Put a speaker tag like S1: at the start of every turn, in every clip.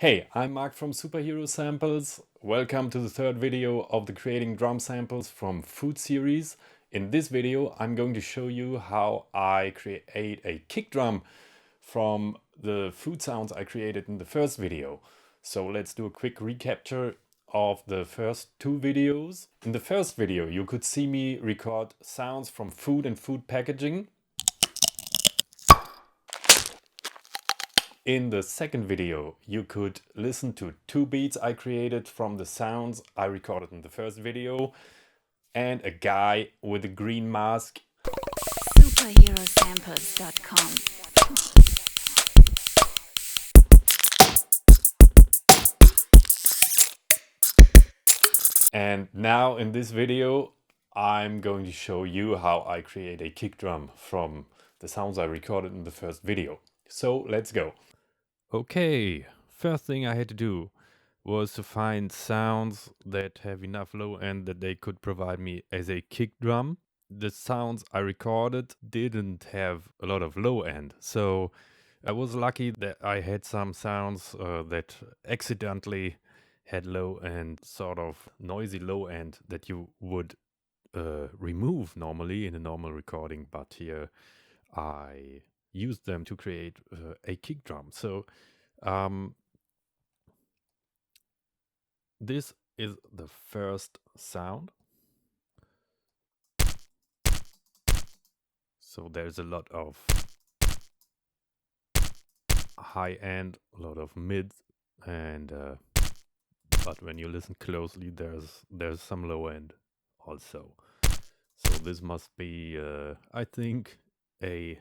S1: Hey, I'm Mark from Superhero Samples. Welcome to the third video of the Creating Drum Samples from Food series. In this video, I'm going to show you how I create a kick drum from the food sounds I created in the first video. So let's do a quick recapture of the first two videos. In the first video, you could see me record sounds from food and food packaging. In the second video, you could listen to two beats I created from the sounds I recorded in the first video and a guy with a green mask.
S2: Superherosamples.com.
S1: And now in this video, I'm going to show you how I create a kick drum from the sounds I recorded in the first video. So let's go. Okay, first thing I had to do was to find sounds that have enough low end that they could provide me as a kick drum. The sounds I recorded didn't have a lot of low end, so I was lucky that I had some sounds that accidentally had low end, sort of noisy low end that you would remove normally in a normal recording, but here I used them to create a kick drum. So this is the first sound. So there's a lot of high end, a lot of mid, and but when you listen closely, there's some low end also. So this must be, I think, a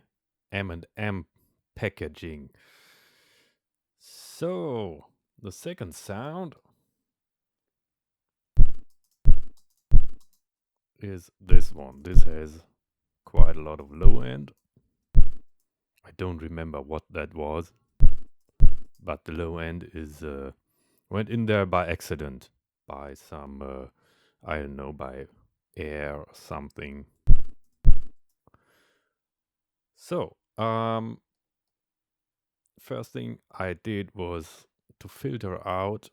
S1: M&M packaging. So the second sound is this one. This has quite a lot of low end. I don't remember what that was, but the low end is went in there by accident, by some I don't know, by air or something. So first thing I did was to filter out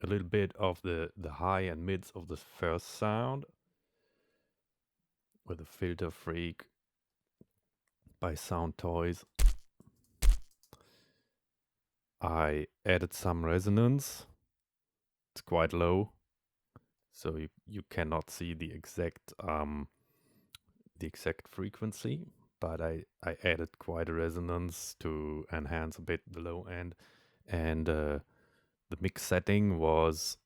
S1: a little bit of the high and mids of the first sound with a Filter Freak by Sound Toys. I added some resonance. It's quite low, so you cannot see the exact frequency, but I added quite a resonance to enhance a bit the low end, and the mix setting was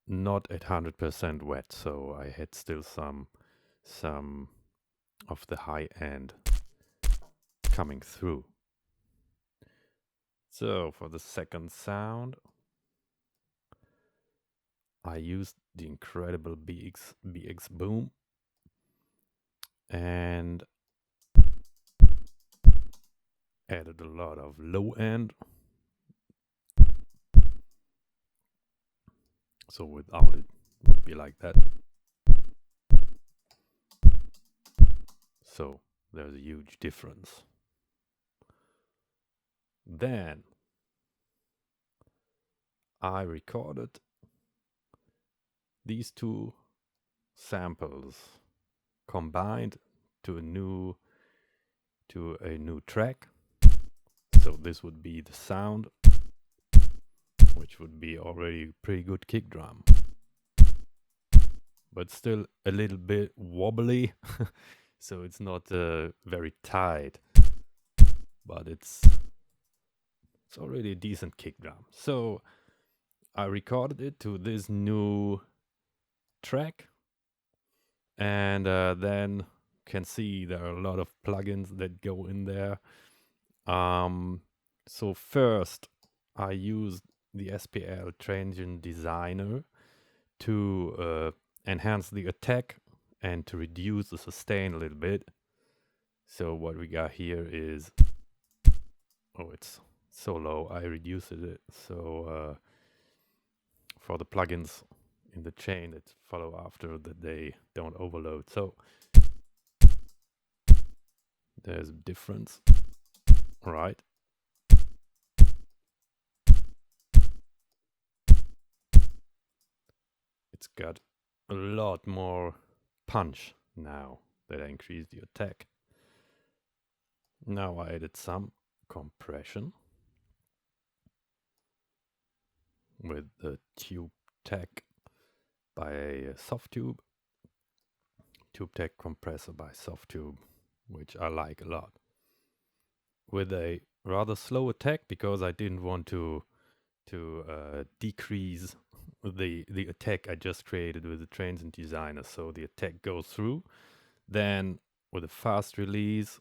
S1: not at 100% wet, so I had still some of the high end coming through. So for the second sound, I used the incredible BX Boom and added a lot of low end. So without it would be like that. So there's a huge difference. Then I recorded these two samples combined to a new track. So this would be the sound, which would be already pretty good kick drum, but still a little bit wobbly. So it's not very tight, but it's already a decent kick drum. So I recorded it to this new track, and then can see there are a lot of plugins that go in there. So first I used the SPL Transient Designer to enhance the attack and to reduce the sustain a little bit. So what we got here is, oh, it's so low, I reduced it. So for the plugins in the chain that follow after, that they don't overload. So there's a difference, right? just got a lot more punch now that I increased the attack. Now I added some compression with the tube tech by a soft tube tech compressor by soft tube, which I like a lot, with a rather slow attack because I didn't want to decrease the attack I just created with the Transient Designer. So the attack goes through. Then with a fast release,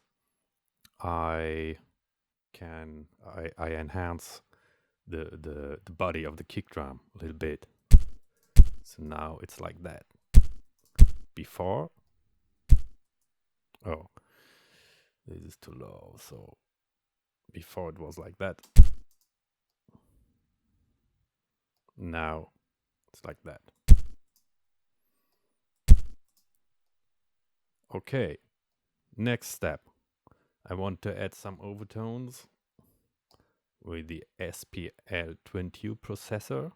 S1: I enhance the body of the kick drum a little bit. So now it's like that. Before, oh, this is too low. So before it was like that. Now it's like that. Okay, next step. I want to add some overtones with the SPL twin tube processor.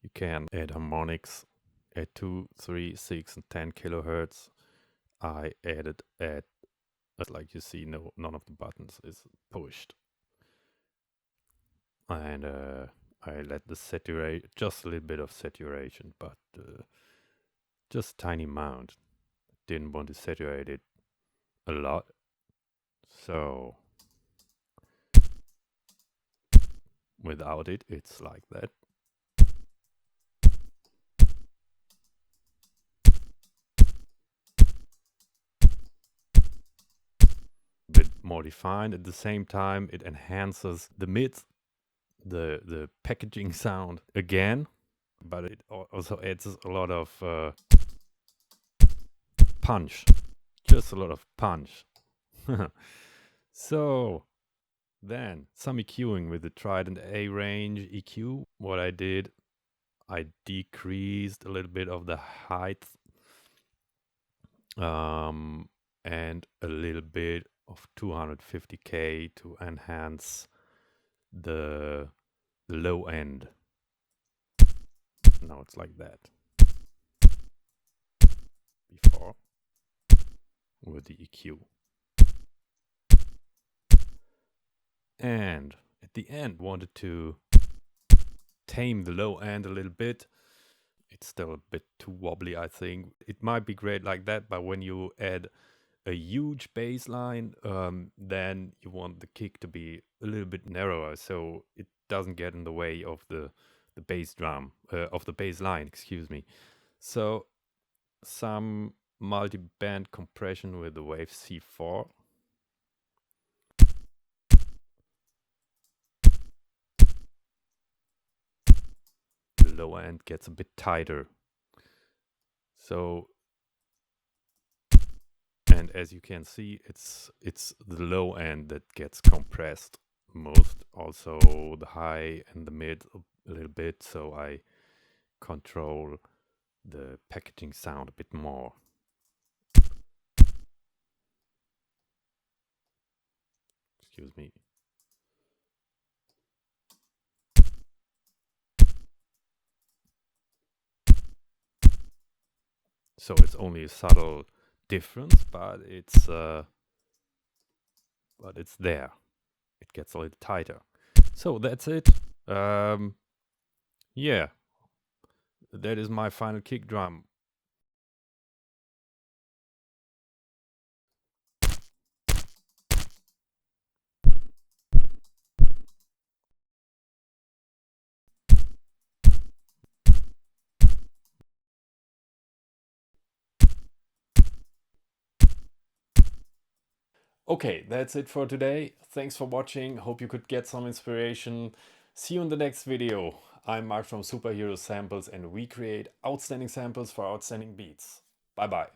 S1: You can add harmonics at 2, 3, 6, and 10 kilohertz. I added at, like you see, none of the buttons is pushed. And I let the saturate, just a little bit of saturation, but just tiny amount. Didn't want to saturate it a lot. So without it, it's like that. Bit more defined. At the same time, it enhances the mids, the packaging sound again, but it also adds a lot of punch, just a lot of punch. So then some EQing with the Trident A range EQ. What I did, I decreased a little bit of the height and a little bit of 250K to enhance the low end. Now it's like that. Before with the EQ. And at the end wanted to tame the low end a little bit. It's still a bit too wobbly, I think. It might be great like that, but when you add a huge bass line, then you want the kick to be a little bit narrower, so it doesn't get in the way of the bass drum, of the bass line, excuse me. So some multi-band compression with the Wave C4. The lower end gets a bit tighter. So, and as you can see, it's the low end that gets compressed most, also the high and the mid a little bit, so I control the packaging sound a bit more. Excuse me. So it's only a subtle difference, but it's there. It gets a little tighter. So that's it. Yeah, that is my final kick drum. Okay, that's it for today. Thanks for watching. Hope you could get some inspiration. See you in the next video. I'm Mark from Superhero Samples and we create outstanding samples for outstanding beats. Bye bye.